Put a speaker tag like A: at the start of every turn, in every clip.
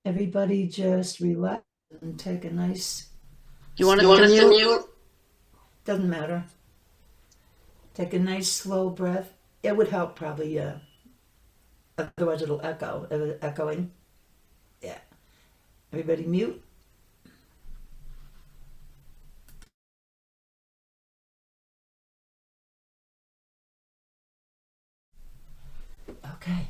A: Everybody just relax and take a nice,
B: You want us to mute?
A: doesn't matter. Take a nice slow breath. It would help probably, yeah. Otherwise it'll echo. Echoing. Yeah. Everybody mute. Okay.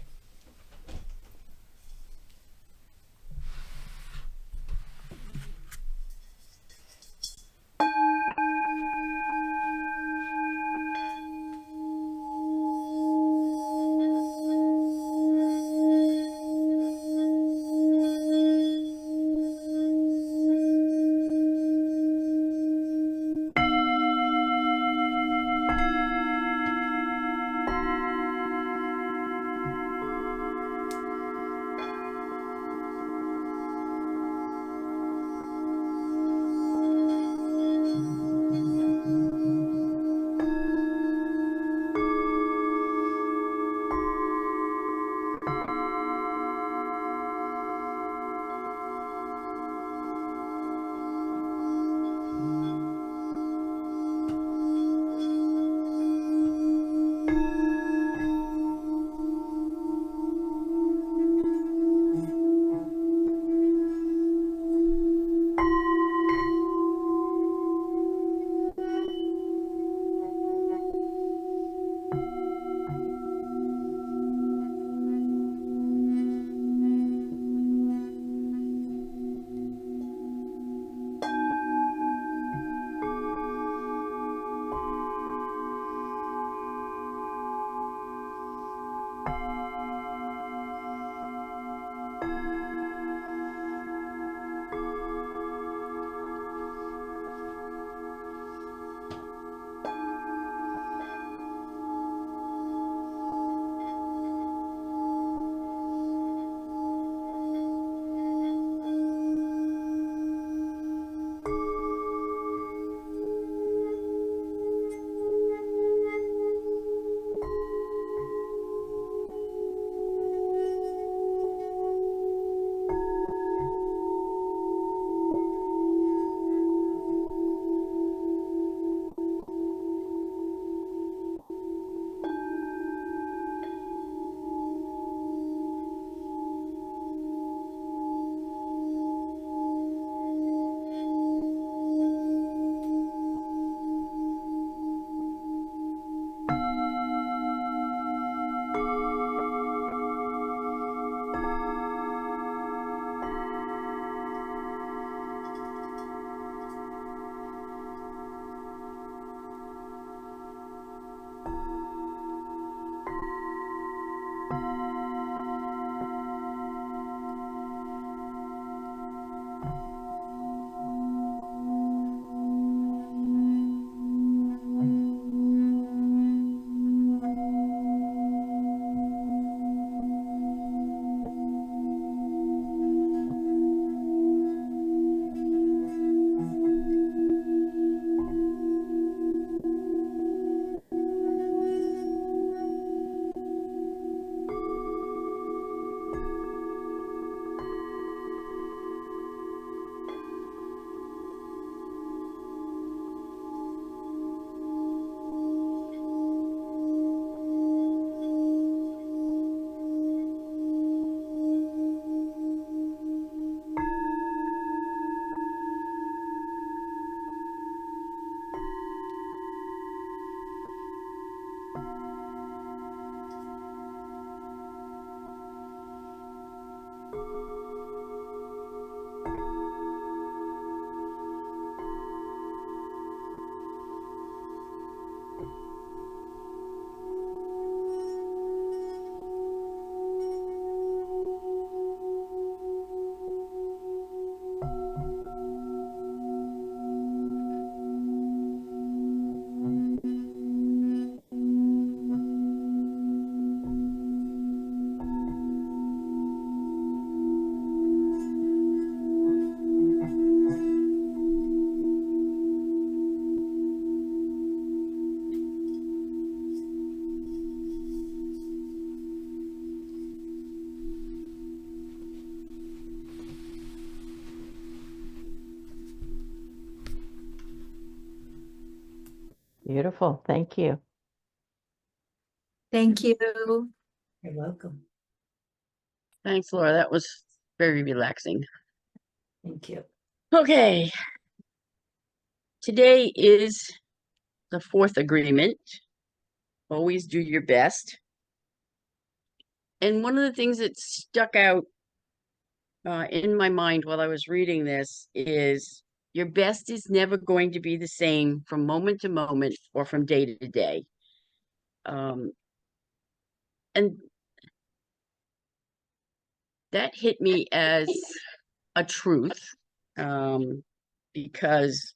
C: Beautiful. Thank you.
D: Thank you.
A: You're welcome.
B: Thanks, Laura. That was very relaxing.
A: Thank you.
B: Okay. Today is the fourth agreement. Always do your best. And one of the things that stuck out in my mind while I was reading this is your best is never going to be the same from moment to moment or from day to day. And that hit me as a truth because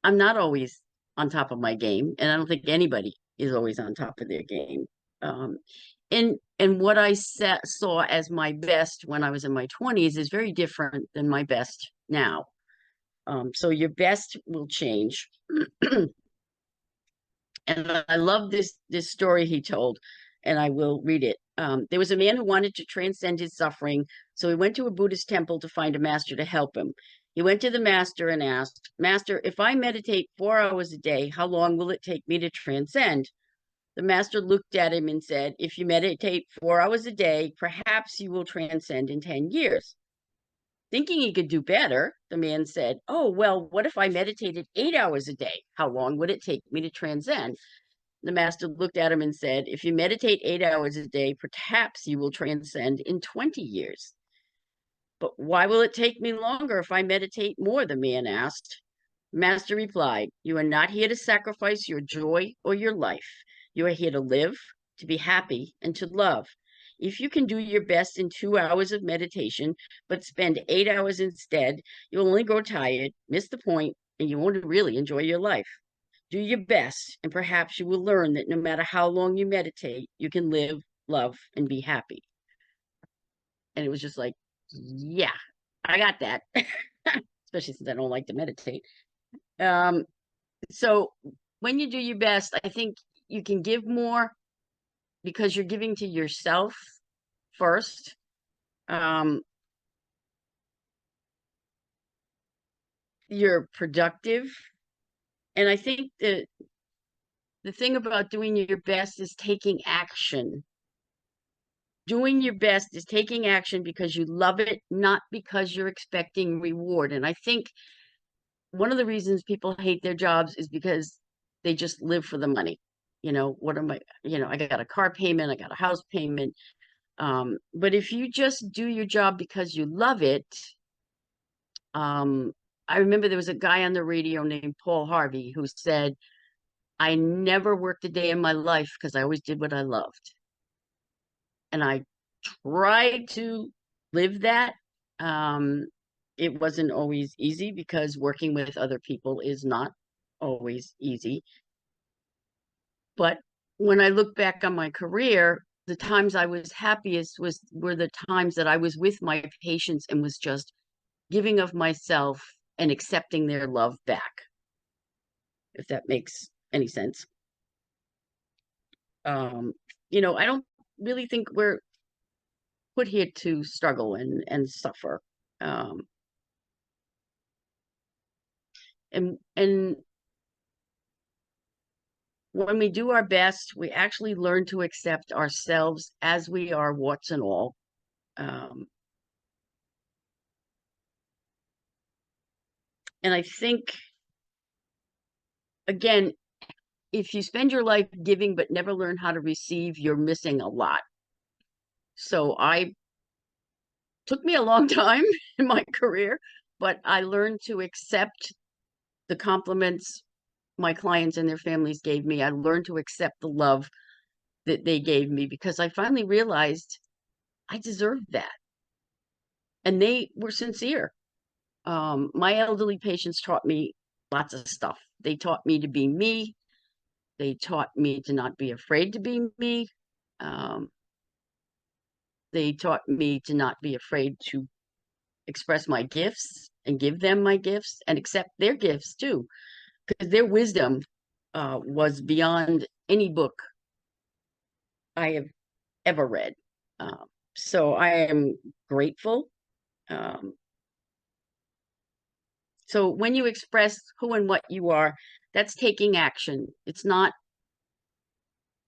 B: I'm not always on top of my game, and I don't think anybody is always on top of their game. And what I saw as my best when I was in my 20s is very different than my best now. So your best will change. And I love this story he told, and I will read it. There was a man who wanted to transcend his suffering, so he went to a Buddhist temple to find a master to help him. He went to the master and asked, "Master, if I meditate 4 hours a day, how long will it take me to transcend?" The master looked at him and said, "If you meditate 4 hours a day, perhaps you will transcend in 10 years. Thinking he could do better, the man said, "Oh, well, what if I meditated 8 hours a day? How long would it take me to transcend?" The master looked at him and said, "If you meditate 8 hours a day, perhaps you will transcend in 20 years. "But why will it take me longer if I meditate more?" the man asked. Master replied, "You are not here to sacrifice your joy or your life. You are here to live, to be happy, and to love. If you can do your best in 2 hours of meditation, but spend 8 hours instead, you'll only grow tired, miss the point, and you won't really enjoy your life. Do your best, and perhaps you will learn that no matter how long you meditate, you can live, love, and be happy." And it was just like, yeah, I got that. Especially since I don't like to meditate. So when you do your best, I think you can give more because you're giving to yourself first. You're productive. And I think that the thing about doing your best is taking action. Doing your best is taking action because you love it, not because you're expecting reward. And I think one of the reasons people hate their jobs is because they just live for the money. What am I, I got a car payment, I got a house payment. But if you just do your job because you love it, I remember there was a guy on the radio named Paul Harvey who said, "I never worked a day in my life because I always did what I loved." And I tried to live that. It wasn't always easy because working with other people is not always easy. But when I look back on my career, the times I was happiest were the times that I was with my patients and was just giving of myself and accepting their love back, if that makes any sense. I don't really think we're put here to struggle and suffer. And when we do our best, we actually learn to accept ourselves as we are, warts and all. And I think, again, if you spend your life giving but never learn how to receive, you're missing a lot. So took me a long time in my career, but I learned to accept the compliments my clients and their families gave me. I learned to accept the love that they gave me because I finally realized I deserved that. And they were sincere. My elderly patients taught me lots of stuff. They taught me to be me. They taught me to not be afraid to be me. They taught me to not be afraid to express my gifts and give them my gifts and accept their gifts too, because their wisdom was beyond any book I have ever read. So I am grateful. So when you express who and what you are, That's taking action. It's not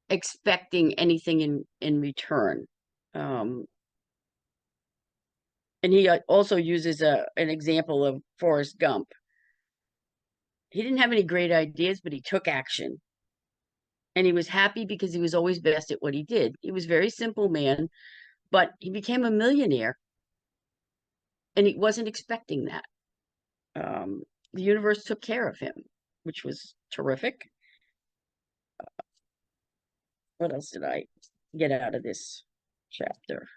B: expecting anything in return. And he also uses an example of Forrest Gump. He didn't have any great ideas, but he took action. And he was happy because he was always best at what he did. He was a very simple man, but he became a millionaire, and he wasn't expecting that. The universe took care of him, which was terrific. What else did I get out of this chapter?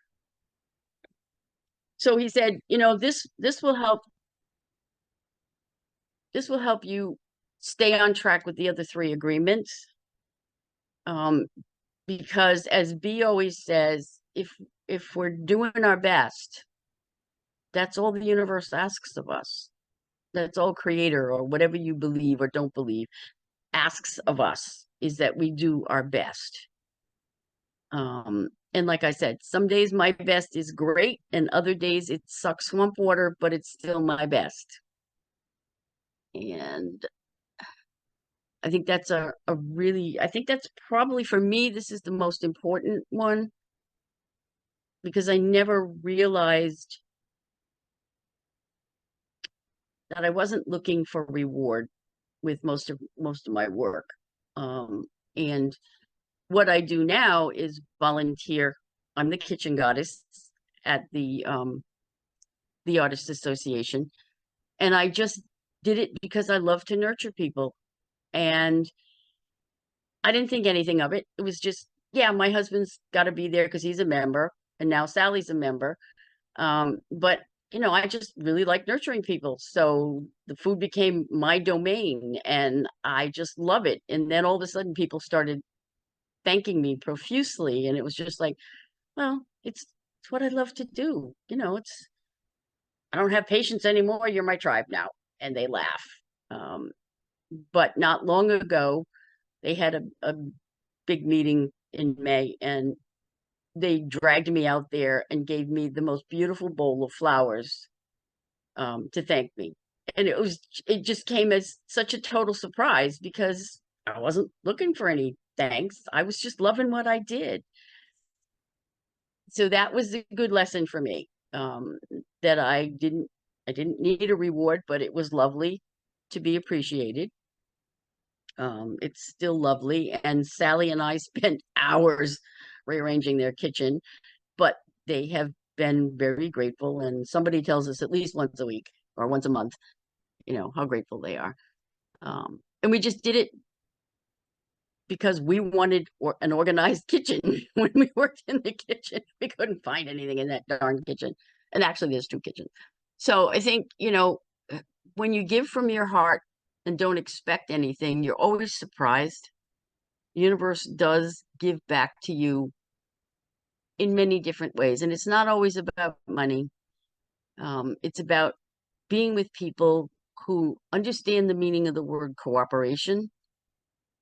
B: So he said, this will help you stay on track with the other three agreements. Because as B always says, if we're doing our best, that's all the universe asks of us. That's all creator, or whatever you believe or don't believe, asks of us, is that we do our best. And like I said, some days my best is great, and other days it sucks swamp water, but it's still my best. And I think that's I think that's probably, for me, this is the most important one, because I never realized that I wasn't looking for reward with most of my work. And what I do now is volunteer. I'm the kitchen goddess at the Artists Association, and I just did it because I love to nurture people, and I didn't think anything of it. It was just, yeah, my husband's got to be there because he's a member, and now Sally's a member. But I just really like nurturing people, so the food became my domain, and I just love it. And then all of a sudden, people started thanking me profusely, and it was just like, well, it's what I love to do. I don't have patience anymore. You're my tribe now. And they laugh. But not long ago, they had a big meeting in May, and they dragged me out there and gave me the most beautiful bowl of flowers to thank me. And it just came as such a total surprise, because I wasn't looking for any thanks. I was just loving what I did. So that was a good lesson for me, that I didn't need a reward, but it was lovely to be appreciated. It's still lovely. And Sally and I spent hours rearranging their kitchen, but they have been very grateful. And somebody tells us at least once a week or once a month, how grateful they are. And we just did it because we wanted an organized kitchen. When we worked in the kitchen, we couldn't find anything in that darn kitchen. And actually, there's two kitchens. So I think, when you give from your heart and don't expect anything, you're always surprised. The universe does give back to you in many different ways. And it's not always about money. It's about being with people who understand the meaning of the word cooperation,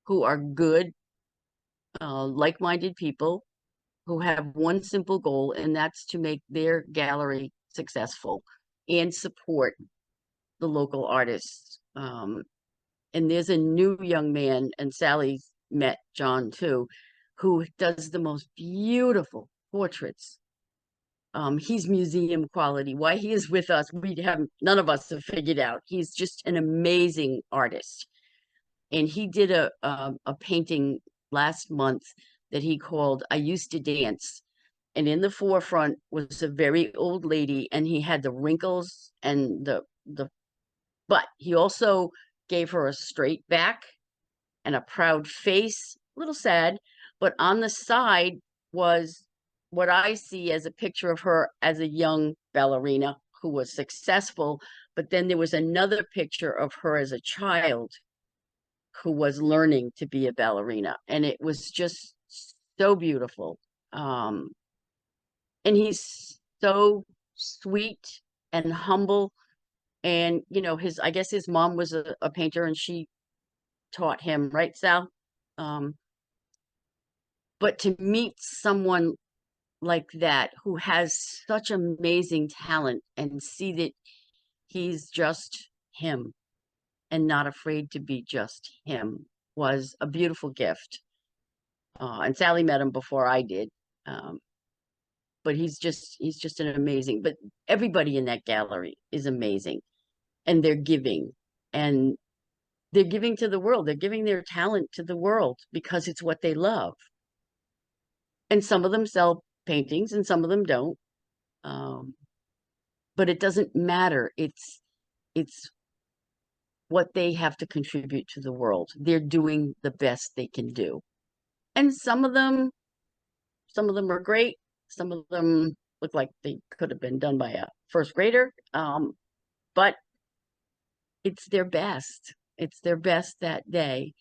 B: who are good, like-minded people who have one simple goal, and that's to make their gallery successful and support the local artists. And there's a new young man, and Sally's met John too, who does the most beautiful portraits. He's museum quality. Why he is with us, none of us have figured out. He's just an amazing artist. And he did a painting last month that he called "I Used to Dance." And in the forefront was a very old lady, and he had the wrinkles and but he also gave her a straight back and a proud face, a little sad, but on the side was what I see as a picture of her as a young ballerina who was successful. But then there was another picture of her as a child who was learning to be a ballerina. And it was just so beautiful. And he's so sweet and humble. And, I guess his mom was a painter, and she taught him, right, Sal? But to meet someone like that who has such amazing talent, and see that he's just him, and not afraid to be just him was a beautiful gift. And Sally met him before I did. But he's just an amazing, but everybody in that gallery is amazing, and they're giving, and they're giving to the world. They're giving their talent to the world because it's what they love. And some of them sell paintings and some of them don't. But it doesn't matter. It's what they have to contribute to the world. They're doing the best they can do. And some of them are great. Some of them look like they could have been done by a first grader. But it's their best. It's their best that day.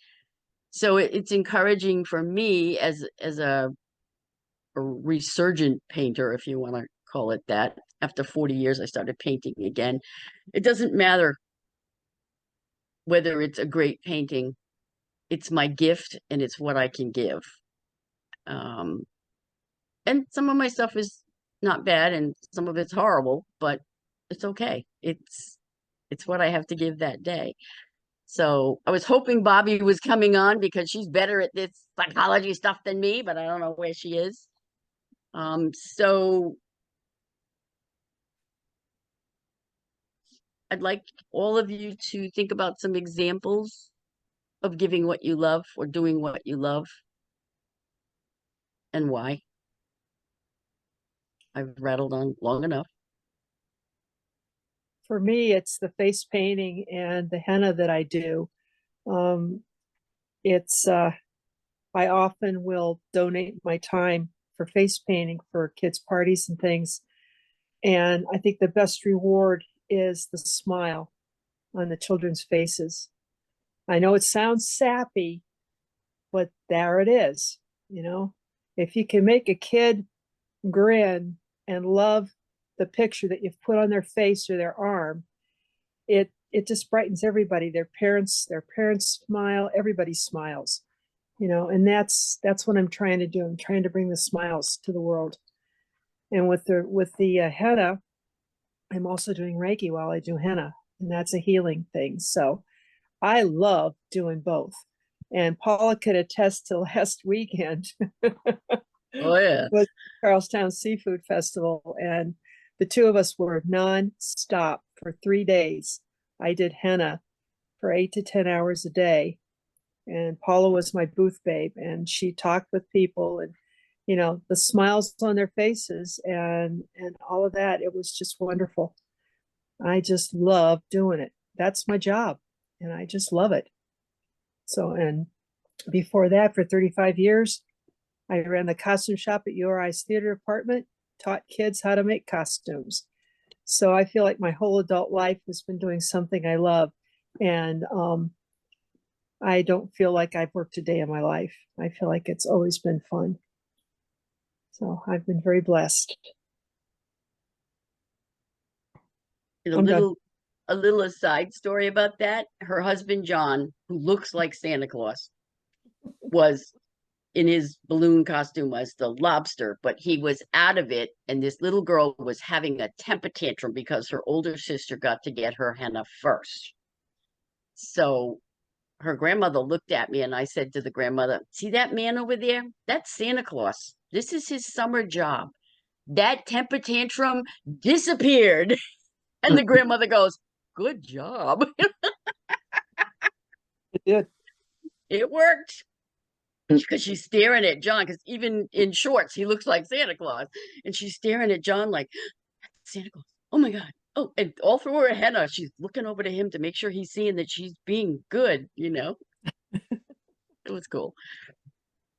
B: So it's encouraging for me as a resurgent painter, if you want to call it that. After 40 years, I started painting again. It doesn't matter whether it's a great painting. It's my gift and it's what I can give. And some of my stuff is not bad and some of it's horrible, but it's okay. It's what I have to give that day. So I was hoping Bobby was coming on because she's better at this psychology stuff than me, but I don't know where she is. So I'd like all of you to think about some examples of giving what you love or doing what you love and why. I've rattled on long enough.
C: For me, it's the face painting and the henna that I do. I often will donate my time for face painting for kids' parties and things. And I think the best reward is the smile on the children's faces. I know it sounds sappy, but there it is. You know, if you can make a kid grin and love the picture that you've put on their face or their arm, it just brightens everybody. Their parents smile, everybody smiles, you know, and that's what I'm trying to do. I'm trying to bring the smiles to the world. And with the henna, I'm also doing Reiki while I do henna, and that's a healing thing. So I love doing both. And Paula could attest to last weekend.
B: Oh yeah.
C: Was Charlestown Seafood Festival, and the two of us were non-stop for 3 days. I did henna for 8 to 10 hours a day, and Paula was my booth babe, and she talked with people, and you know, the smiles on their faces and all of that. It was just wonderful. I just love doing it. That's my job, and I just love it. So, and before that, for 35 years, I ran the costume shop at URI's theater department, taught kids how to make costumes. So I feel like my whole adult life has been doing something I love. And I don't feel like I've worked a day in my life. I feel like it's always been fun. So I've been very blessed.
B: A little aside story about that. Her husband, John, who looks like Santa Claus, was in his balloon costume as the lobster, but he was out of it. And this little girl was having a temper tantrum because her older sister got to get her henna first. So her grandmother looked at me and I said to the grandmother, "See that man over there? That's Santa Claus. This is his summer job." That temper tantrum disappeared. And the grandmother goes, "Good job."
C: It did.
B: It worked. Because she's staring at John, because even in shorts, he looks like Santa Claus. And she's staring at John like, "Santa Claus. Oh my God." Oh, and all through her henna, she's looking over to him to make sure he's seeing that she's being good, you know? It was cool.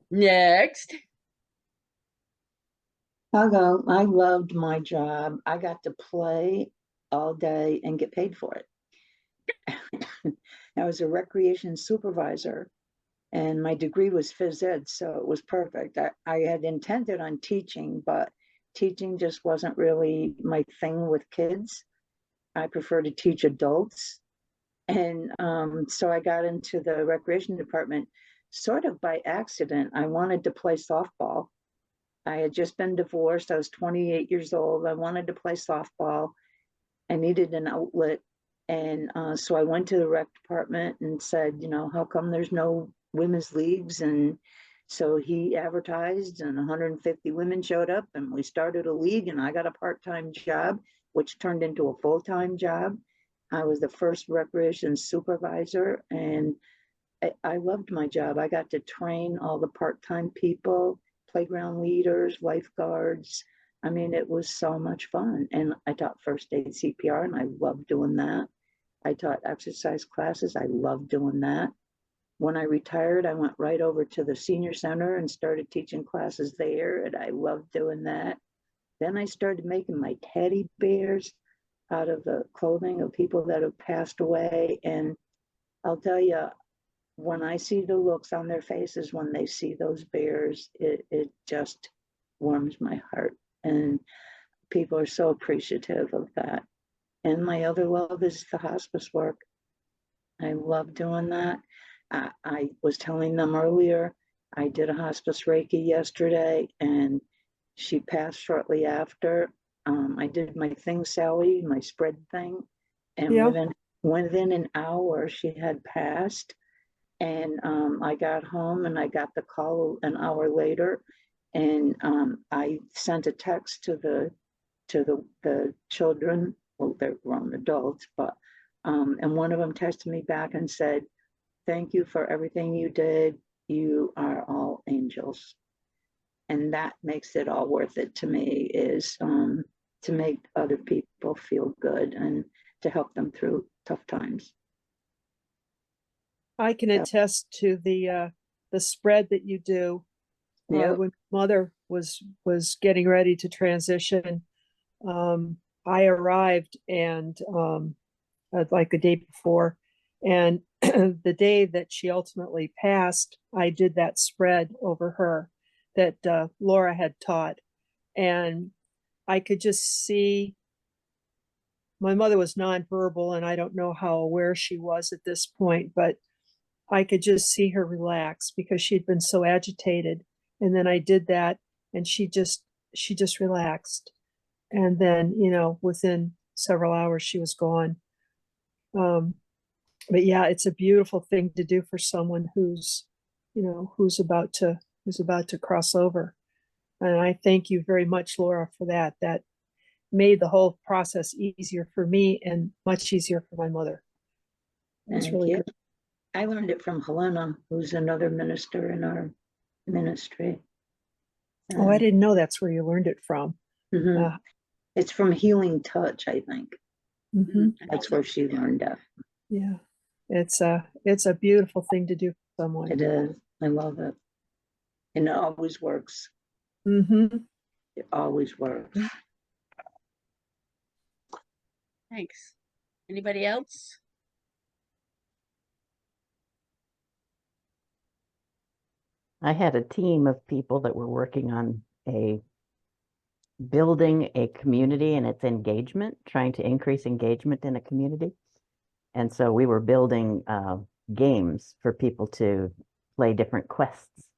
B: Next.
A: I'll go. I loved my job. I got to play all day and get paid for it. I was a recreation supervisor, and my degree was phys ed, so it was perfect. I had intended on teaching, but teaching just wasn't really my thing with kids. I prefer to teach adults. And so I got into the recreation department sort of by accident. I wanted to play softball. I had just been divorced. I was 28 years old. I wanted to play softball. I needed an outlet. And so I went to the rec department and said, you know, how come there's no women's leagues? And so he advertised, and 150 women showed up, and we started a league, and I got a part-time job, which turned into a full-time job. I was the first recreation supervisor, and I loved my job. I got to train all the part-time people, playground leaders, lifeguards. I mean, it was so much fun. And I taught first aid CPR, and I loved doing that. I taught exercise classes. I loved doing that. When I retired, I went right over to the senior center and started teaching classes there, and I loved doing that. Then I started making my teddy bears out of the clothing of people that have passed away. And I'll tell you, when I see the looks on their faces when they see those bears, it just warms my heart. And people are so appreciative of that. And my other love is the hospice work. I love doing that. I was telling them earlier, I did a hospice Reiki yesterday, and she passed shortly after. I did my thing, Sally, my spread thing, and
C: Yeah.
A: within an hour she had passed. And I got home and I got the call an hour later, and I sent a text to the children. Well, they're grown adults, but and one of them texted me back and said, "Thank you for everything you did. You are all angels." And that makes it all worth it to me, is to make other people feel good and to help them through tough times.
C: I can
A: Yeah.
C: attest to the spread that you do.
A: Yep.
C: When mother was getting ready to transition, I arrived and like the day before, and the day that she ultimately passed, I did that spread over her that Laura had taught, and I could just see. My mother was nonverbal, and I don't know how aware she was at this point, but I could just see her relax because she'd been so agitated. And then I did that, and she just relaxed. And then, within several hours she was gone. But yeah, it's a beautiful thing to do for someone who's about to cross over. And I thank you very much, Laura, for that. That made the whole process easier for me and much easier for my mother. It's
A: Thank
C: really
A: you.
C: good.
A: I learned it from Helena, who's another minister in our ministry.
C: Oh, I didn't know that's where you learned it from.
A: Mhm. It's from Healing Touch, I think.
C: Mhm.
A: That's where she learned it.
C: Yeah, it's a beautiful thing to do for someone.
A: It is. I love it. And it always works.
C: Mm-hmm.
A: It always works.
B: Thanks. Anybody else?
D: I had a team of people that were working on building a community and its engagement, trying to increase engagement in a community. And so we were building games for people to play different quests.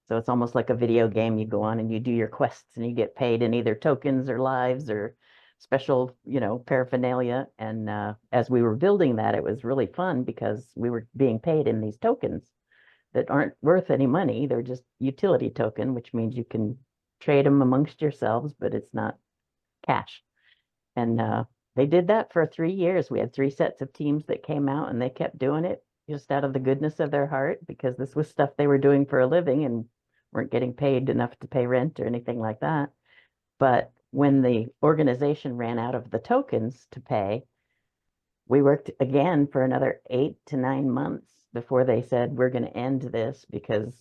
D: So it's almost like a video game. You go on and you do your quests and you get paid in either tokens or lives or special, paraphernalia. And as we were building that, it was really fun because we were being paid in these tokens that aren't worth any money. They're just utility token, which means you can trade them amongst yourselves, but it's not cash. And they did that for 3 years. We had 3 sets of teams that came out, and they kept doing it just out of the goodness of their heart because this was stuff they were doing for a living and weren't getting paid enough to pay rent or anything like that. But when the organization ran out of the tokens to pay, we worked again for another 8 to 9 months before they said, we're going to end this because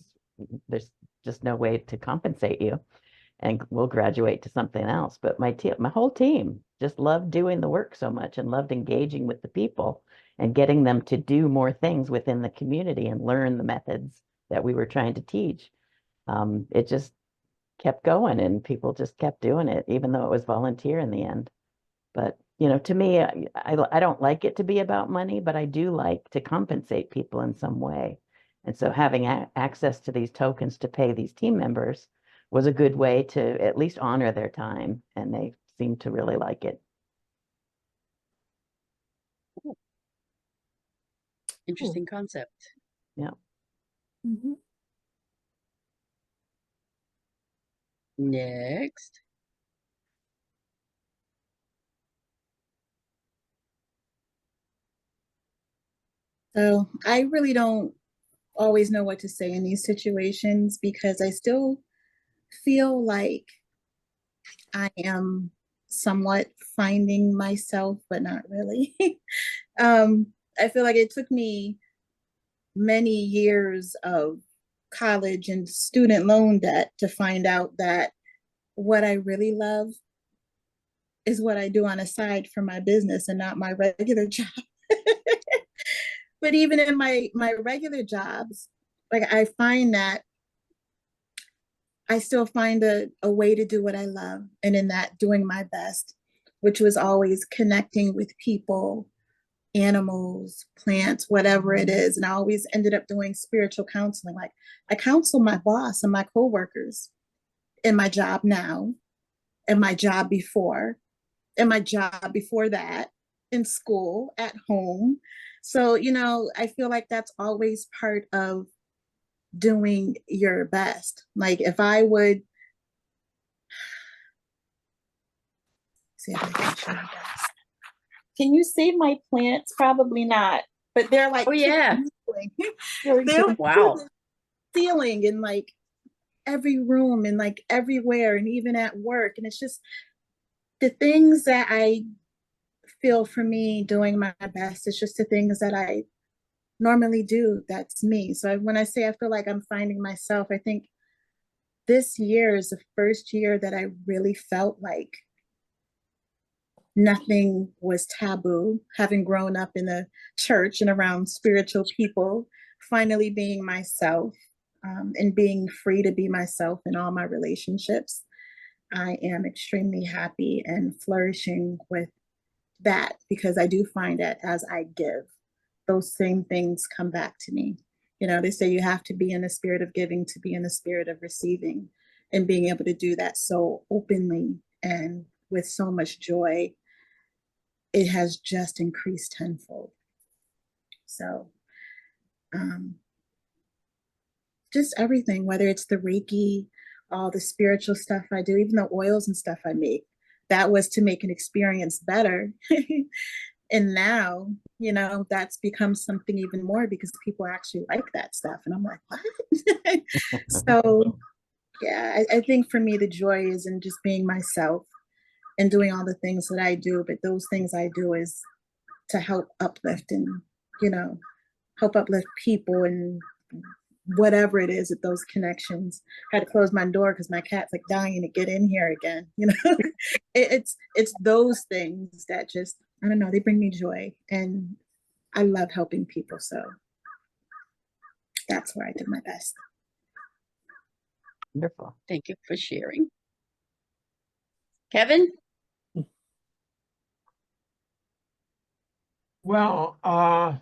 D: there's just no way to compensate you and we'll graduate to something else. But my whole team just loved doing the work so much and loved engaging with the people and getting them to do more things within the community and learn the methods that we were trying to teach. It just kept going and people just kept doing it, even though it was volunteer in the end. But to me, I don't like it to be about money, but I do like to compensate people in some way. And so having access to these tokens to pay these team members was a good way to at least honor their time, and they seemed to really like it.
B: Interesting concept.
D: Yeah.
C: Mhm.
B: Next.
E: So I really don't always know what to say in these situations because I still feel like I am somewhat finding myself, but not really. I feel like it took me many years of college and student loan debt to find out that what I really love is what I do on the side for my business and not my regular job. But even in my regular jobs, like I find that I still find a way to do what I love, and in that doing my best, which was always connecting with people, animals, plants, whatever it is. And I always ended up doing spiritual counseling. Like I counsel my boss and my coworkers in my job now, and my job before, and my job before that, in school, at home. So, I feel like that's always part of doing your best. Like if I would see if I can show you guys. Can you see my plants? Probably not, but they're like
B: Oh, yeah.
E: they're
B: Wow.
E: the ceiling in like every room and like everywhere and even at work. And it's just the things that I feel for me doing my best. It's just the things that I normally do. That's me. So when I say I feel like I'm finding myself, I think this year is the first year that I really felt like nothing was taboo, having grown up in a church and around spiritual people, finally being myself, and being free to be myself in all my relationships. I am extremely happy and flourishing with that because I do find that as I give, those same things come back to me. They say you have to be in the spirit of giving to be in the spirit of receiving, and being able to do that so openly and with so much joy, it has just increased tenfold. So, just everything, whether it's the Reiki, all the spiritual stuff I do, even the oils and stuff I make, that was to make an experience better. And now, that's become something even more because people actually like that stuff. And I'm like, what? So, yeah, I think for me, the joy is in just being myself and doing all the things that I do. But those things I do is to help uplift and, help uplift people and whatever it is at those connections. I had to close my door because my cat's like dying to get in here again. It's those things that just, I don't know, they bring me joy, and I love helping people. So that's where I did my best.
D: Wonderful.
B: Thank you for sharing. Kevin?
F: Well, I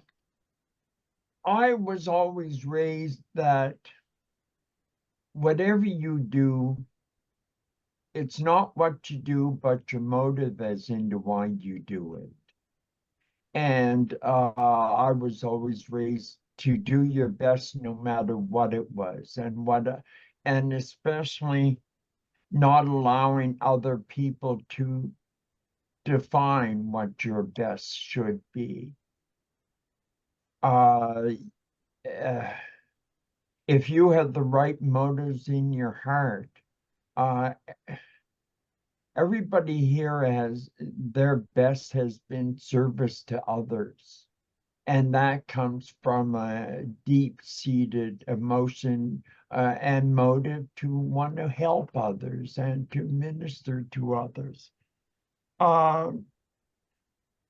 F: was always raised that whatever you do, it's not what you do, but your motive as into why you do it. And I was always raised to do your best no matter what it was, and especially not allowing other people to define what your best should be. Uh, uh, if you have the right motives in your heart, uh, everybody here has their best has been service to others. And that comes from a deep-seated emotion and motive to want to help others and to minister to others.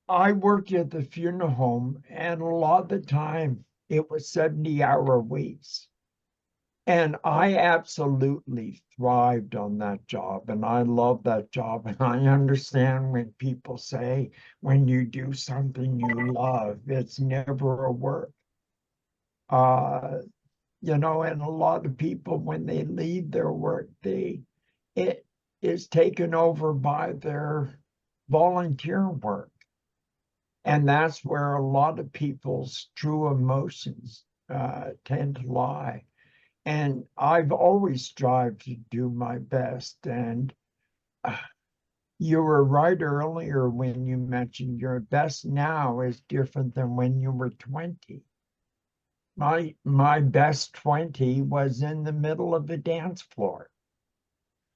F: I worked at the funeral home, and a lot of the time it was 70-hour weeks. And I absolutely thrived on that job, and I love that job. And I understand when people say when you do something you love, it's never a work. Uh, and a lot of people, when they leave their work, it is taken over by their volunteer work. And that's where a lot of people's true emotions tend to lie. And I've always strived to do my best. And you were right earlier when you mentioned your best now is different than when you were 20. My best 20 was in the middle of a dance floor,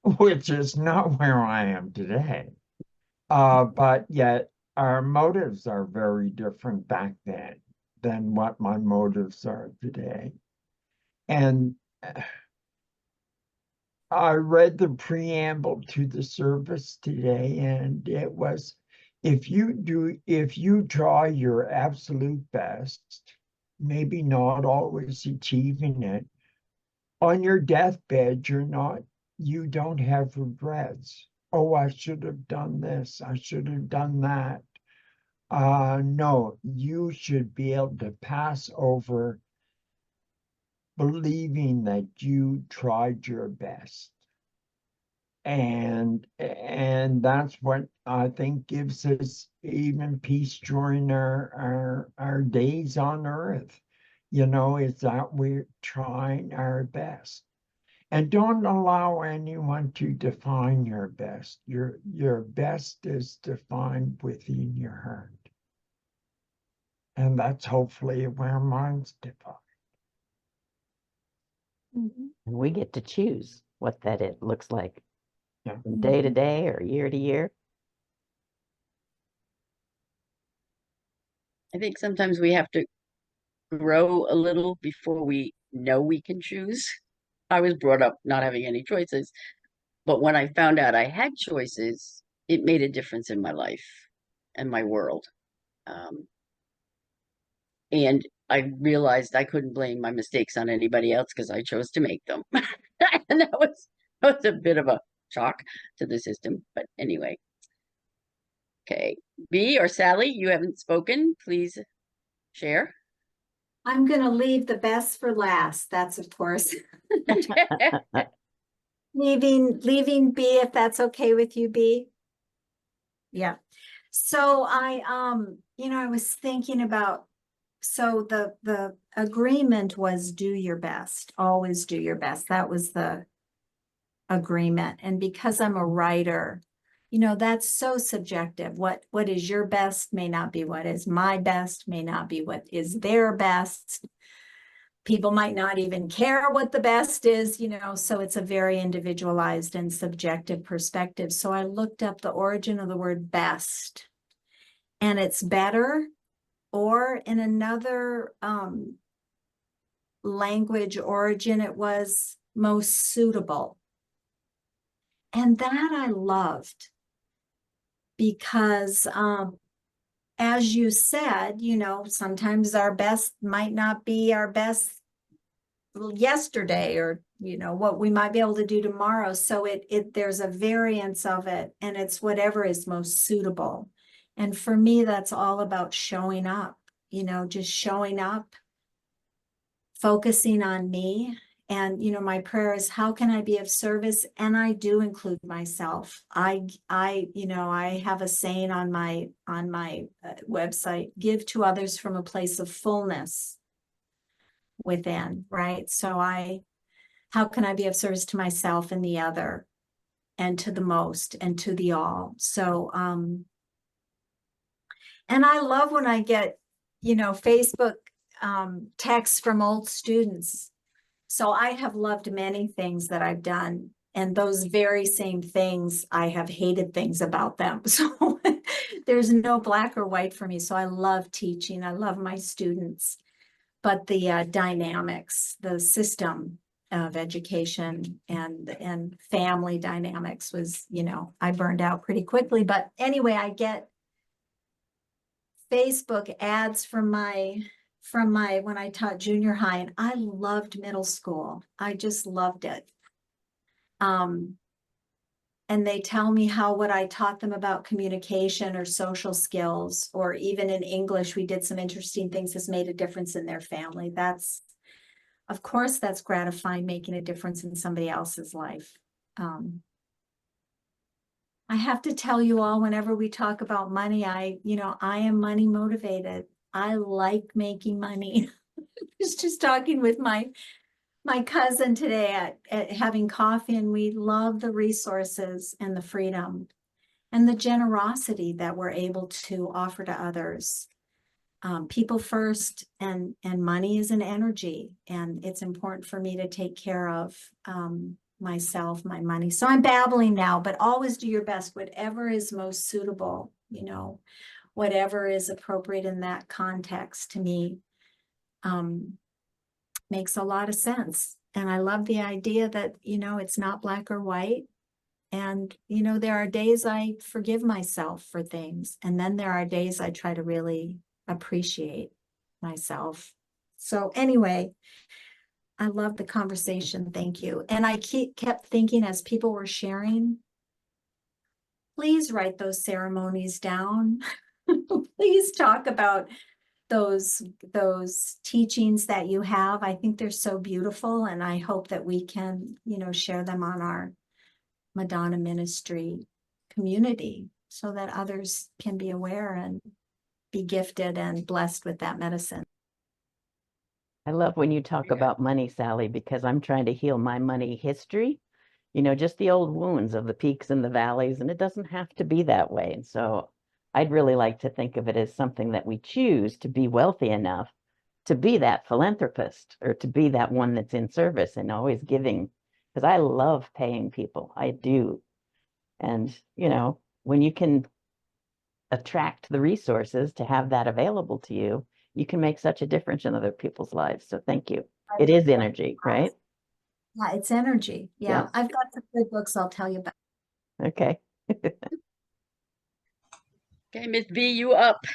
F: which is not where I am today. But yet our motives are very different back then than what my motives are today. And I read the preamble to the service today, and it was, if you try your absolute best, maybe not always achieving it, on your deathbed, you don't have regrets. Oh, I should have done this. I should have done that. No, you should be able to pass over believing that you tried your best. And that's what I think gives us even peace during our days on earth. Is that we're trying our best. And don't allow anyone to define your best. Your best is defined within your heart. And that's hopefully where mine's defined.
D: And we get to choose what that it looks like
F: Yeah.
D: from day to day or year to year.
B: I think sometimes we have to grow a little before we know we can choose. I was brought up not having any choices, but when I found out I had choices, it made a difference in my life and my world. And I realized I couldn't blame my mistakes on anybody else because I chose to make them. And that was a bit of a shock to the system. But anyway. Okay. B or Sally, you haven't spoken. Please share.
G: I'm going to leave the best for last. That's, of course, leaving B, if that's okay with you, B. Yeah. So I was thinking about, so the agreement was do your best, always do your best. That was the agreement. And because I'm a writer, that's so subjective. What is your best may not be what is my best, may not be what is their best. People might not even care what the best is, so it's a very individualized and subjective perspective. So I looked up the origin of the word best, and it's better, or in another language origin, it was most suitable. And that I loved because, as you said, sometimes our best might not be our best yesterday, or what we might be able to do tomorrow. So there's a variance of it, and it's whatever is most suitable. And for me, that's all about showing up, just showing up, focusing on me. And my prayer is, how can I be of service? And I do include myself. I have a saying on my website: give to others from a place of fullness within, right? So how can I be of service to myself and the other, and to the most, and to the all? So and I love when I get Facebook texts from old students. So I have loved many things that I've done, and those very same things, I have hated things about them. So there's no black or white for me. So I love teaching. I love my students, but the dynamics, the system of education and family dynamics was, I burned out pretty quickly. But anyway, I get Facebook ads from my when I taught junior high, and I loved middle school. I just loved it. And they tell me how what I taught them about communication or social skills, or even in English, we did some interesting things, has made a difference in their family. Of course, that's gratifying, making a difference in somebody else's life. I have to tell you all, whenever we talk about money, I am money motivated. I like making money. I was just talking with my cousin today at having coffee, and we love the resources and the freedom and the generosity that we're able to offer to others. People first, and money is an energy, and it's important for me to take care of myself, my money. So I'm babbling now, but always do your best, whatever is most suitable, whatever is appropriate in that context, to me makes a lot of sense. And I love the idea that, it's not black or white. And, there are days I forgive myself for things. And then there are days I try to really appreciate myself. So anyway, I love the conversation. Thank you. And I kept thinking, as people were sharing, please write those ceremonies down. Please talk about those teachings that you have. I think they're so beautiful, and I hope that we can, share them on our Madonna Ministry community so that others can be aware and be gifted and blessed with that medicine.
D: I love when you talk about money, Sally, because I'm trying to heal my money history, just the old wounds of the peaks and the valleys, and it doesn't have to be that way. And so I'd really like to think of it as something that we choose to be wealthy enough to be that philanthropist, or to be that one that's in service and always giving, because I love paying people. I do. And, when you can attract the resources to have that available to you, you can make such a difference in other people's lives. So thank you. It is energy, right?
G: Yeah, it's energy. Yeah.
D: Yes.
G: I've got some good books I'll tell you about.
D: Okay.
B: Okay, Miss B, you up.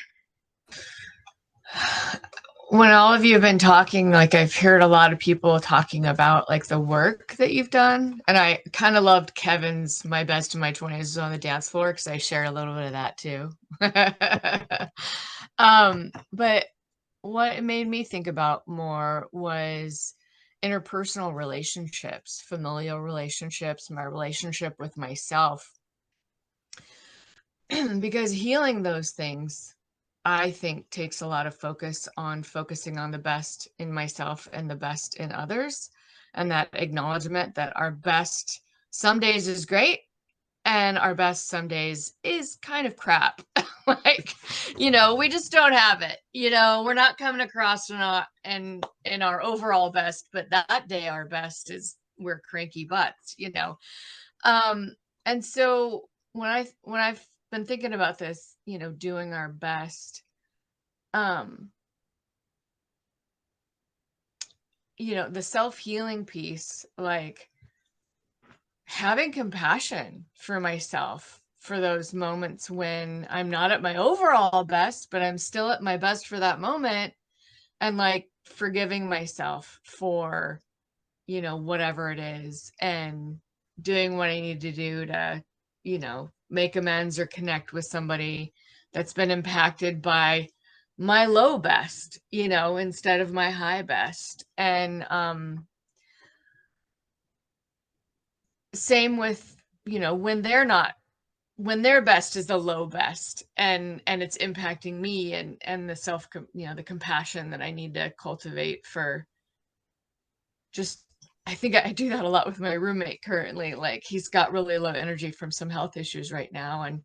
H: When all of you have been talking, like, I've heard a lot of people talking about like the work that you've done. And I kind of loved Kevin's "My Best in My 20s on the Dance Floor," because I share a little bit of that too. But what it made me think about more was interpersonal relationships, familial relationships, my relationship with myself. Because healing those things, I think, takes a lot of focusing on the best in myself and the best in others. And that acknowledgement that our best some days is great, and our best some days is kind of crap. Like, we just don't have it. We're not coming across in our overall best, but that day our best is we're cranky butts, And so when I've been thinking about this, doing our best, the self-healing piece, like having compassion for myself for those moments when I'm not at my overall best, but I'm still at my best for that moment, and like forgiving myself for, whatever it is, and doing what I need to do to, make amends or connect with somebody that's been impacted by my low best, instead of my high best. And same with, when their best is the low best, and it's impacting me, and the the compassion that I need to cultivate for just, I think I do that a lot with my roommate currently. Like, he's got really low energy from some health issues right now, and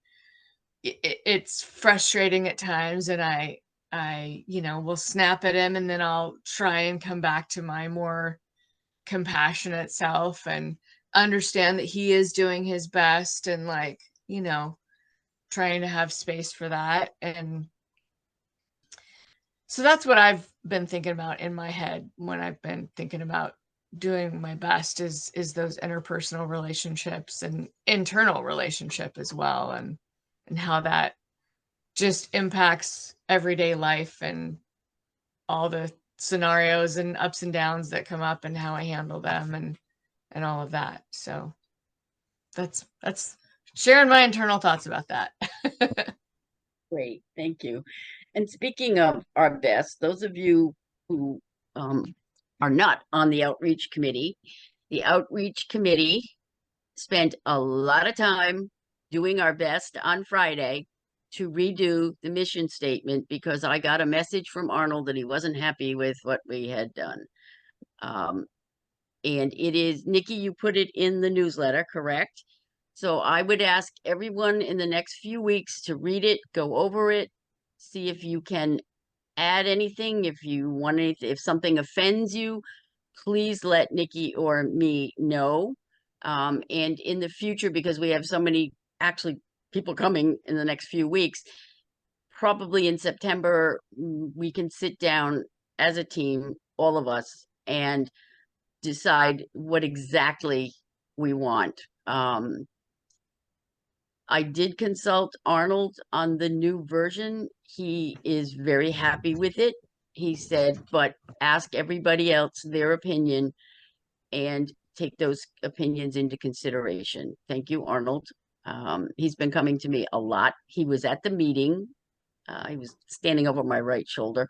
H: it's frustrating at times, and I will snap at him, and then I'll try and come back to my more compassionate self and understand that he is doing his best, and like, trying to have space for that. And so that's what I've been thinking about in my head when I've been thinking about doing my best, is those interpersonal relationships and internal relationship as well, and how that just impacts everyday life and all the scenarios and ups and downs that come up, and how I handle them, and all of that. So that's sharing my internal thoughts about that.
B: Great, thank you. And speaking of our best, those of you who are not on the outreach committee, the outreach committee spent a lot of time doing our best on Friday to redo the mission statement because I got a message from Arnold that he wasn't happy with what we had done. And it is, Nikki, you put it in the newsletter, correct? So I would ask everyone in the next few weeks to read it, go over it, see if you can add anything. If you want anything, if something offends you, please let Nikki or me know. And in the future, because we have so many actually people coming in the next few weeks, probably in September, we can sit down as a team, all of us, and decide what exactly we want. I did consult Arnold on the new version. He is very happy with it. He said, but ask everybody else their opinion and take those opinions into consideration. Thank you, Arnold. He's been coming to me a lot. He was at the meeting. He was standing over my right shoulder.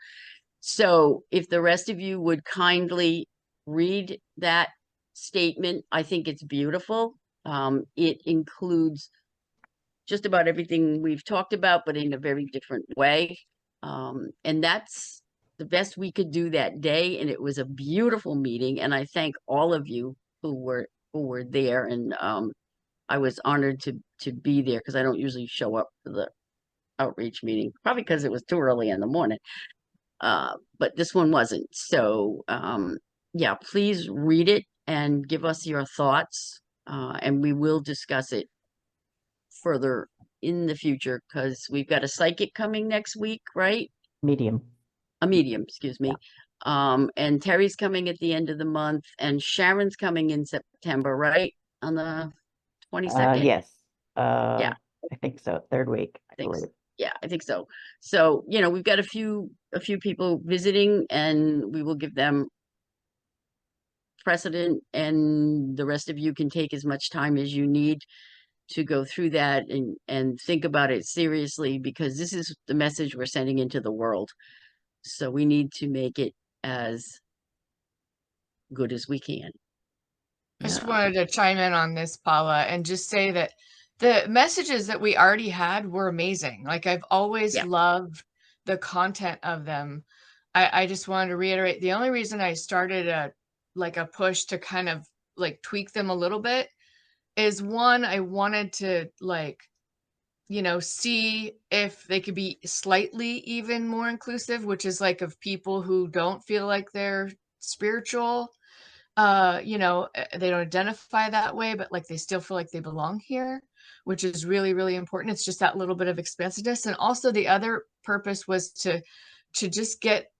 B: So if the rest of you would kindly read that statement, I think it's beautiful. It includes just about everything we've talked about, but in a very different way. And that's the best we could do that day. And it was a beautiful meeting. And I thank all of you who were there. And I was honored to be there because I don't usually show up for the outreach meeting, probably because it was too early in the morning. But this one wasn't. So yeah, please read it and give us your thoughts. And we will discuss it further in the future because we've got a psychic coming next week, right?
D: Medium.
B: A medium, excuse me. And Terry's coming at the end of the month, and Sharon's coming in September, right? On the 22nd.
D: Yes.
B: Yeah.
D: I think so. Third week, I
B: Thanks.
D: believe.
B: Yeah, I think so. So, you know, we've got a few people visiting, and we will give them precedent, and the rest of you can take as much time as you need to go through that and think about it seriously, because this is the message we're sending into the world. So we need to make it as good as we can.
H: I just wanted to chime in on this, Paula, and just say that the messages that we already had were amazing. Like I've always loved the content of them. I just wanted to reiterate, the only reason I started a push to kind of like tweak them a little bit is one, I wanted to see if they could be slightly even more inclusive, which is like of people who don't feel like they're spiritual. They don't identify that way, but like they still feel like they belong here, which is really, really important. It's just that little bit of expansiveness. And also the other purpose was to just get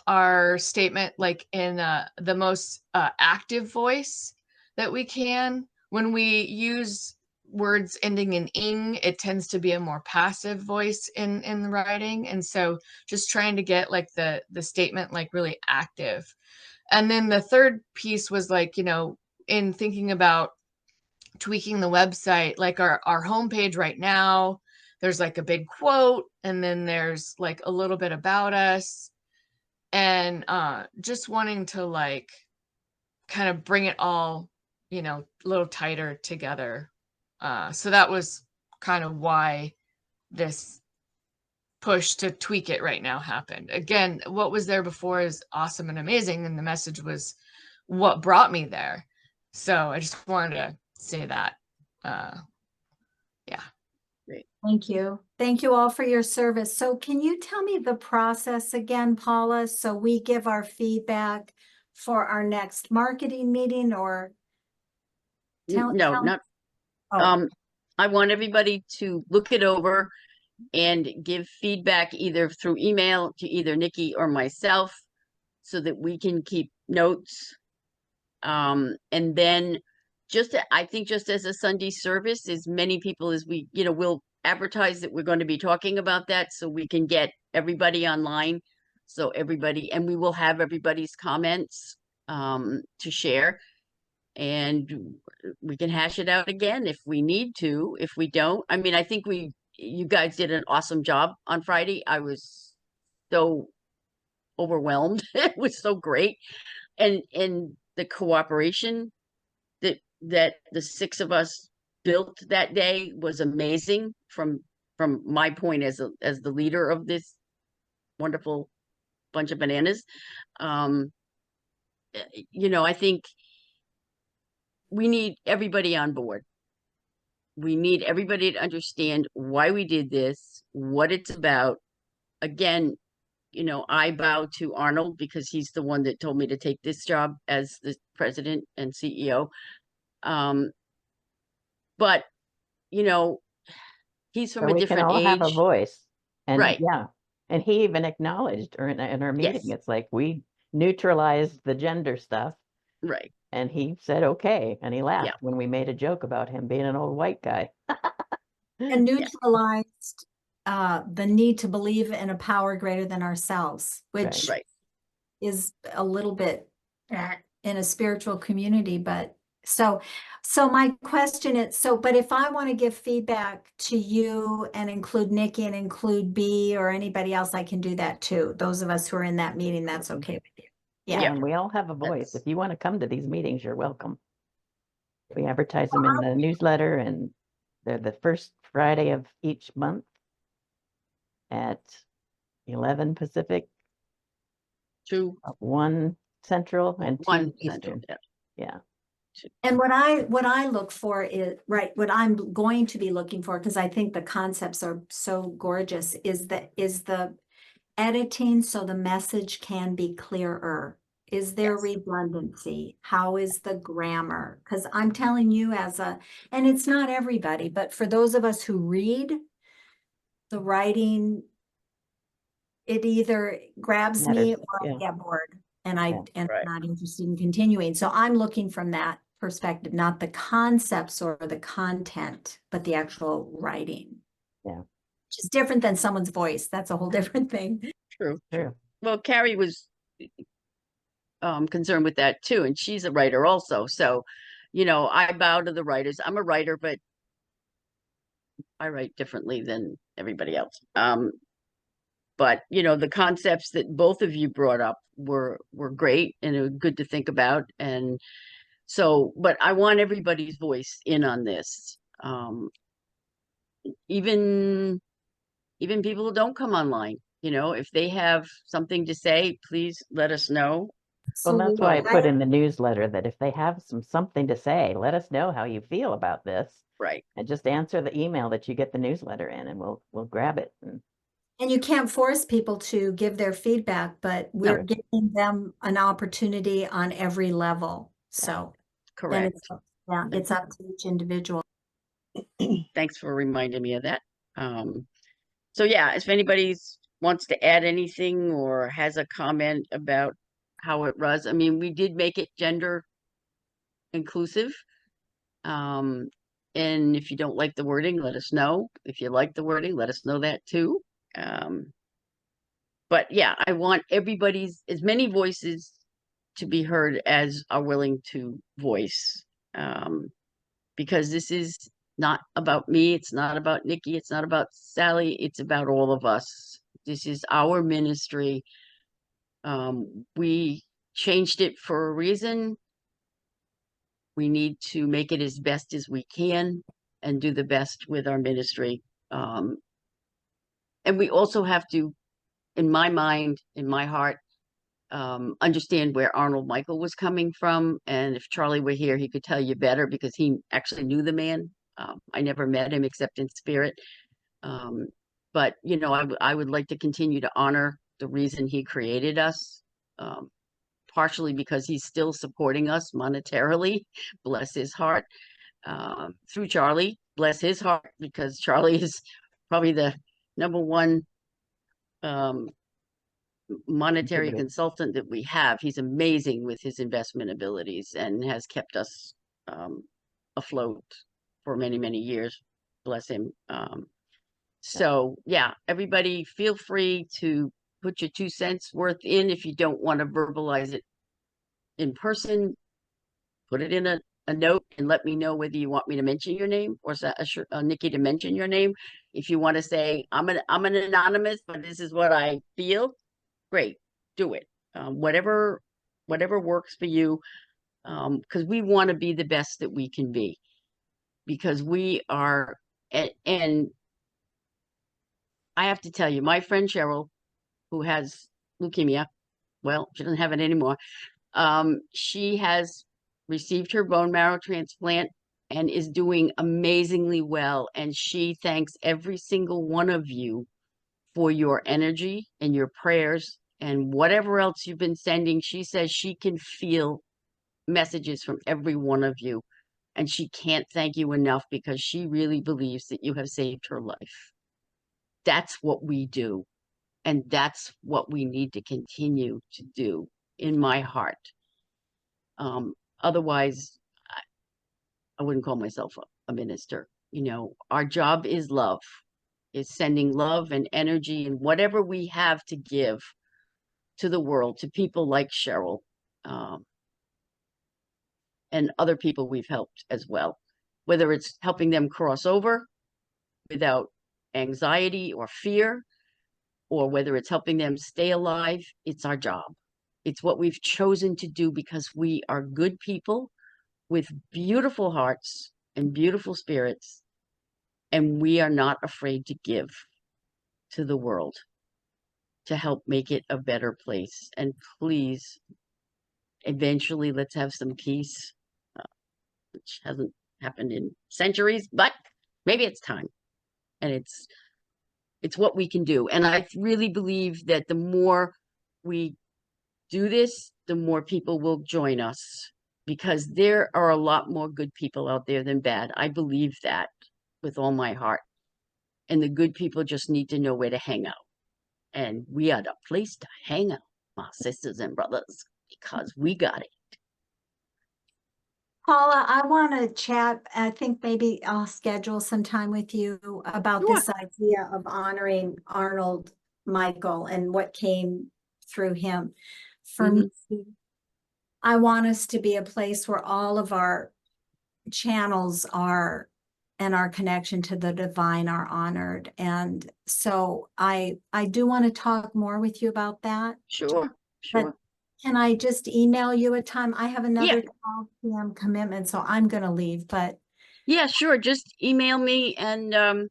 H: our statement like in the most active voice that we can. When we use words ending in ing, it tends to be a more passive voice in the writing. And so just trying to get like the statement like really active. And then the third piece was like, in thinking about tweaking the website, like our homepage right now, there's like a big quote, and then there's like a little bit about us, and just wanting to like kind of bring it all, a little tighter together. So that was kind of why this push to tweak it right now happened. Again, what was there before is awesome and amazing, and the message was what brought me there. So I just wanted to say that. Yeah.
B: Great.
G: Thank you. Thank you all for your service. So can you tell me the process again, Paula, so we give our feedback for our next marketing meeting, or
B: not.
G: Oh.
B: I want everybody to look it over and give feedback either through email to either Nikki or myself so that we can keep notes. And then I think just as a Sunday service, as many people as we, we'll advertise that we're going to be talking about that so we can get everybody online. So and we will have everybody's comments to share. And we can hash it out again if we need to. If we don't, I mean, I think you guys did an awesome job on Friday. I was so overwhelmed. It was so great. And the cooperation that the six of us built that day was amazing from my point as the leader of this wonderful bunch of bananas. You know, I think we need everybody on board. We need everybody to understand why we did this, what it's about. Again, you know, I bow to Arnold because he's the one that told me to take this job as the president and CEO. But, you know, he's from
D: So
B: a
D: we can
B: different
D: all have a
B: age.
D: voice. And
B: Right.
D: yeah, and he even acknowledged in our meeting,
B: Yes.
D: it's like we neutralized the gender stuff.
B: Right.
D: And he said, okay. And he laughed
B: Yeah.
D: when we made a joke about him being an old white guy.
G: And neutralized the need to believe in a power greater than ourselves, which
B: Right.
G: is a little bit in a spiritual community. But so my question is, but if I want to give feedback to you and include Nikki and include B or anybody else, I can do that too. Those of us who are in that meeting, that's okay with you.
D: Yeah,
G: Yeah.
D: and we all have a voice.
B: That's-
D: If you want to come to these meetings, you're welcome. We advertise them in the newsletter, and they're the first Friday of each month at 11 Pacific,
B: Two,
D: 1 Central, and 2
B: one central.
D: Eastern.
B: Yeah.
D: Yeah.
G: And what I look for is, right, what I'm going to be looking for, because I think the concepts are so gorgeous, is the editing so the message can be clearer. Is there
B: Yes.
G: redundancy? How is the grammar? Because I'm telling you and it's not everybody, but for those of us who read, the writing, it either grabs me
D: Matters,
G: or I
D: yeah.
G: get bored and
D: Yeah.
G: I'm
B: Right.
G: not interested in continuing. So I'm looking from that perspective, not the concepts or the content, but the actual writing.
D: Yeah.
G: Which is different than someone's voice. That's a whole different thing.
B: True.
D: True.
B: Well, Carrie was concerned with that too, and she's a writer also. So, you know, I bow to the writers. I'm a writer, but I write differently than everybody else. But you know, the concepts that both of you brought up were great and it was good to think about. And so, but I want everybody's voice in on this. Even people who don't come online, you know, if they have something to say, please let us know.
D: Well, that's why I
G: Absolutely.
D: put in the newsletter that if they have something to say, let us know how you feel about this,
B: Right.
D: and just answer the email that you get the newsletter in, and we'll grab it.
G: And you can't force people to give their feedback, but we're
B: No.
G: giving them an opportunity on every level. So then
B: Correct.
G: it's up to each individual.
B: Thanks for reminding me of that. So yeah, if anybody wants to add anything or has a comment about how it was, I mean, we did make it gender inclusive. And if you don't like the wording, let us know. If you like the wording, let us know that too. But yeah, I want as many voices to be heard as are willing to voice. Because this is not about me. It's not about Nikki. It's not about Sally. It's about all of us. This is our ministry. We changed it for a reason. We need to make it as best as we can and do the best with our ministry. And we also have to, in my mind, in my heart, understand where Arnold Michael was coming from. And if Charlie were here, he could tell you better because he actually knew the man. I never met him except in spirit. But, you know, I would like to continue to honor the reason he created us, partially because he's still supporting us monetarily, bless his heart, through Charlie, bless his heart, because Charlie is probably the number one monetary
D: Contributor.
B: consultant that we have. He's amazing with his investment abilities and has kept us afloat for many, many years. Bless him. So yeah, everybody feel free to put your 2 cents worth in. If you don't want to verbalize it in person, put it in a note and let me know whether you want me to mention your name or Nikki to mention your name. If you want to say I'm an anonymous, but this is what I feel, great, do it. Whatever works for you, because we want to be the best that we can be. because we are, and I have to tell you, my friend Cheryl, who has leukemia, well, she doesn't have it anymore. She has received her bone marrow transplant and is doing amazingly well. And she thanks every single one of you for your energy and your prayers and whatever else you've been sending. She says she can feel messages from every one of you. And she can't thank you enough because she really believes that you have saved her life. That's what we do. And that's what we need to continue to do in my heart. Otherwise, I wouldn't call myself a minister. You know, our job is love, is sending love and energy and whatever we have to give to the world, to people like Cheryl, and other people we've helped as well, whether it's helping them cross over without anxiety or fear, or whether it's helping them stay alive. It's our job. It's what we've chosen to do because we are good people with beautiful hearts and beautiful spirits, and we are not afraid to give to the world to help make it a better place. And please, eventually, let's have some peace, which hasn't happened in centuries, but maybe it's time. And it's what we can do. And I really believe that the more we do this, the more people will join us, because there are a lot more good people out there than bad. I believe that with all my heart. And the good people just need to know where to hang out. And we are the place to hang out, my sisters and brothers, because we got it.
G: Paula, I want to chat. I think maybe I'll schedule some time with you about
B: Sure.
G: this idea of honoring Arnold Michael and what came through him. For me, I want us to be a place where all of our channels are and our connection to the divine are honored. And so I do want to talk more with you about that.
B: Sure, sure.
G: But can I just email you a time? I have another
B: Yeah.
G: 12 p.m. commitment, so I'm going to leave, but
B: Yeah, sure. Just email me and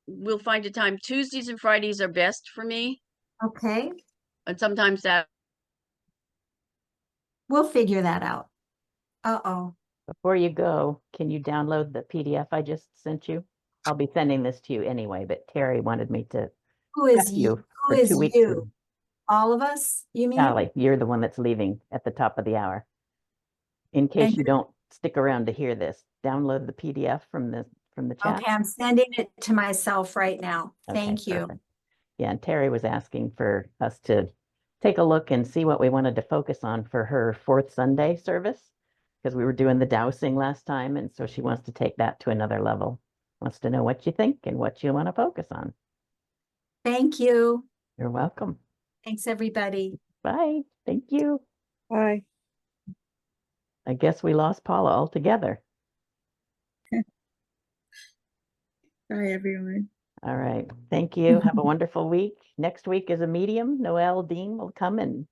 B: we'll find a time. Tuesdays and Fridays are best for me.
G: okay,
B: And sometimes that.
G: we'll figure that out. Uh-oh.
D: Before you go, can you download the PDF I just sent you? I'll be sending this to you anyway, but Terry wanted me to
G: Who is
D: prep
G: you?
D: you
G: Who
D: for
G: is
D: 2 weeks.
G: you? All of us, you mean?
D: Sally, you're the one that's leaving at the top of the hour. In case
G: And
D: you don't stick around to hear this, download the PDF from the chat.
G: okay, I'm sending it to myself right now.
D: Okay,
G: Thank you.
D: perfect. Yeah, and Terry was asking for us to take a look and see what we wanted to focus on for her fourth Sunday service, because we were doing the dowsing last time, and so she wants to take that to another level. Wants to know what you think and what you want to focus on.
G: Thank you.
D: You're welcome.
G: Thanks, everybody.
D: Bye. Thank you.
C: Bye.
D: I guess we lost Paula altogether.
E: Bye, everyone.
D: All right. Thank you. Have a wonderful week. Next week is a medium. Noelle Dean will come and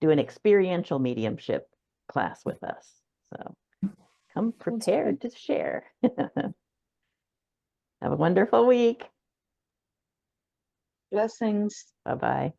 D: do an experiential mediumship class with us. So come prepared to share. Have a wonderful week.
I: Blessings.
D: Bye-bye.